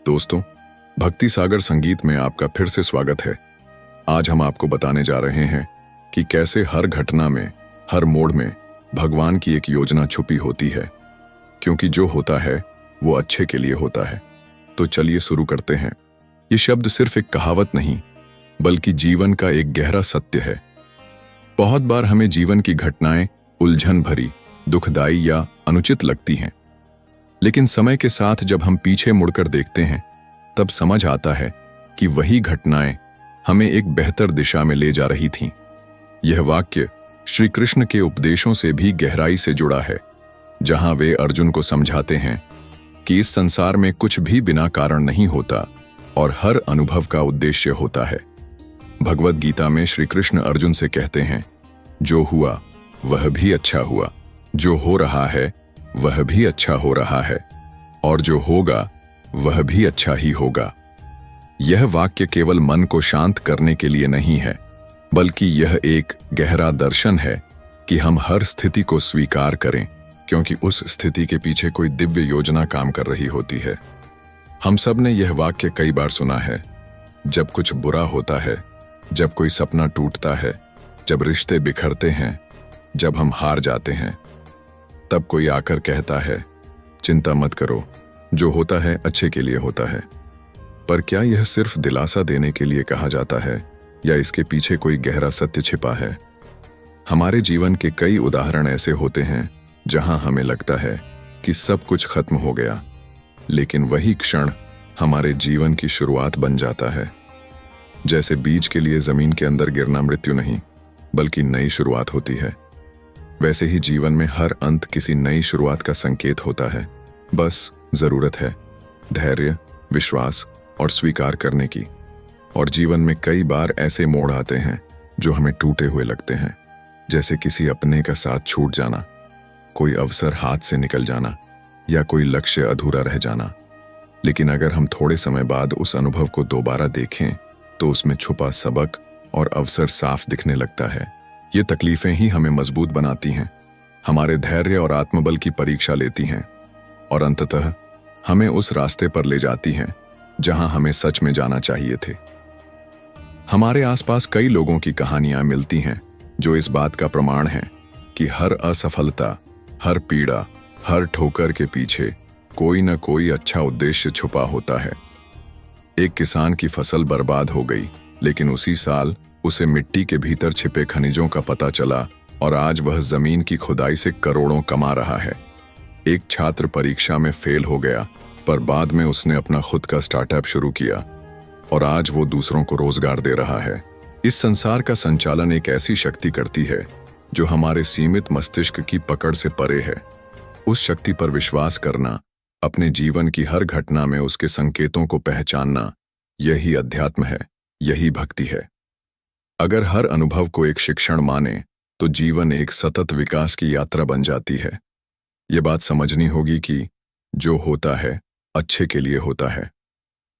दोस्तों, भक्ति सागर संगीत में आपका फिर से स्वागत है। आज हम आपको बताने जा रहे हैं कि कैसे हर घटना में, हर मोड़ में भगवान की एक योजना छुपी होती है, क्योंकि जो होता है वो अच्छे के लिए होता है। तो चलिए शुरू करते हैं। ये शब्द सिर्फ एक कहावत नहीं, बल्कि जीवन का एक गहरा सत्य है। बहुत बार हमें जीवन की घटनाएं उलझन भरी, दुखदाई या अनुचित लगती हैं, लेकिन समय के साथ जब हम पीछे मुड़कर देखते हैं, तब समझ आता है कि वही घटनाएं हमें एक बेहतर दिशा में ले जा रही थीं। यह वाक्य श्री कृष्ण के उपदेशों से भी गहराई से जुड़ा है, जहां वे अर्जुन को समझाते हैं कि इस संसार में कुछ भी बिना कारण नहीं होता और हर अनुभव का उद्देश्य होता है। भगवद गीता में श्री कृष्ण अर्जुन से कहते हैं, जो हुआ वह भी अच्छा हुआ, जो हो रहा है वह भी अच्छा हो रहा है, और जो होगा वह भी अच्छा ही होगा। यह वाक्य केवल मन को शांत करने के लिए नहीं है, बल्कि यह एक गहरा दर्शन है कि हम हर स्थिति को स्वीकार करें, क्योंकि उस स्थिति के पीछे कोई दिव्य योजना काम कर रही होती है। हम सब ने यह वाक्य कई बार सुना है। जब कुछ बुरा होता है, जब कोई सपना टूटता है, जब रिश्ते बिखरते हैं, जब हम हार जाते हैं, तब कोई आकर कहता है, चिंता मत करो, जो होता है अच्छे के लिए होता है। पर क्या यह सिर्फ दिलासा देने के लिए कहा जाता है, या इसके पीछे कोई गहरा सत्य छिपा है? हमारे जीवन के कई उदाहरण ऐसे होते हैं जहां हमें लगता है कि सब कुछ खत्म हो गया, लेकिन वही क्षण हमारे जीवन की शुरुआत बन जाता है। जैसे बीज के लिए जमीन के अंदर गिरना मृत्यु नहीं, बल्कि नई शुरुआत होती है, वैसे ही जीवन में हर अंत किसी नई शुरुआत का संकेत होता है। बस जरूरत है धैर्य, विश्वास और स्वीकार करने की। और जीवन में कई बार ऐसे मोड़ आते हैं जो हमें टूटे हुए लगते हैं, जैसे किसी अपने का साथ छूट जाना, कोई अवसर हाथ से निकल जाना, या कोई लक्ष्य अधूरा रह जाना। लेकिन अगर हम थोड़े समय बाद उस अनुभव को दोबारा देखें, तो उसमें छुपा सबक और अवसर साफ दिखने लगता है। ये तकलीफें ही हमें मजबूत बनाती हैं, हमारे धैर्य और आत्मबल की परीक्षा लेती हैं, और अंततः हमें उस रास्ते पर ले जाती हैं जहां हमें सच में जाना चाहिए थे। हमारे आसपास कई लोगों की कहानियां मिलती हैं जो इस बात का प्रमाण हैं कि हर असफलता, हर पीड़ा, हर ठोकर के पीछे कोई न कोई अच्छा उद्देश्य छुपा होता है। एक किसान की फसल बर्बाद हो गई, लेकिन उसी साल उसे मिट्टी के भीतर छिपे खनिजों का पता चला, और आज वह जमीन की खुदाई से करोड़ों कमा रहा है। एक छात्र परीक्षा में फेल हो गया, पर बाद में उसने अपना खुद का स्टार्टअप शुरू किया, और आज वो दूसरों को रोजगार दे रहा है। इस संसार का संचालन एक ऐसी शक्ति करती है जो हमारे सीमित मस्तिष्क की पकड़ से परे है। उस शक्ति पर विश्वास करना, अपने जीवन की हर घटना में उसके संकेतों को पहचानना, यही अध्यात्म है, यही भक्ति है। अगर हर अनुभव को एक शिक्षण माने, तो जीवन एक सतत विकास की यात्रा बन जाती है। ये बात समझनी होगी कि जो होता है अच्छे के लिए होता है।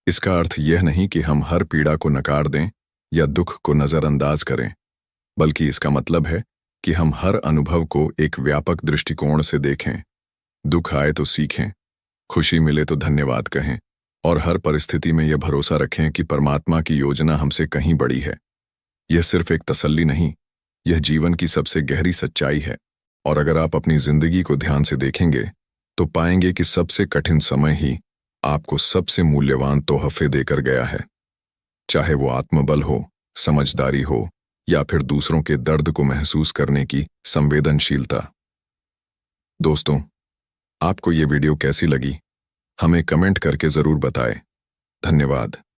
इसका अर्थ यह नहीं कि हम हर पीड़ा को नकार दें या दुख को नजरअंदाज करें, बल्कि इसका मतलब है कि हम हर अनुभव को एक व्यापक दृष्टिकोण से देखें। दुख आए तो सीखें, खुशी मिले तो धन्यवाद कहें, और हर परिस्थिति में यह भरोसा रखें कि परमात्मा की योजना हमसे कहीं बड़ी है। यह सिर्फ एक तसल्ली नहीं, यह जीवन की सबसे गहरी सच्चाई है। और अगर आप अपनी जिंदगी को ध्यान से देखेंगे, तो पाएंगे कि सबसे कठिन समय ही आपको सबसे मूल्यवान तोहफे देकर गया है। चाहे वो आत्मबल हो, समझदारी हो, या फिर दूसरों के दर्द को महसूस करने की संवेदनशीलता। दोस्तों, आपको ये वीडियो कैसी लगी, हमें कमेंट करके जरूर बताएं। धन्यवाद।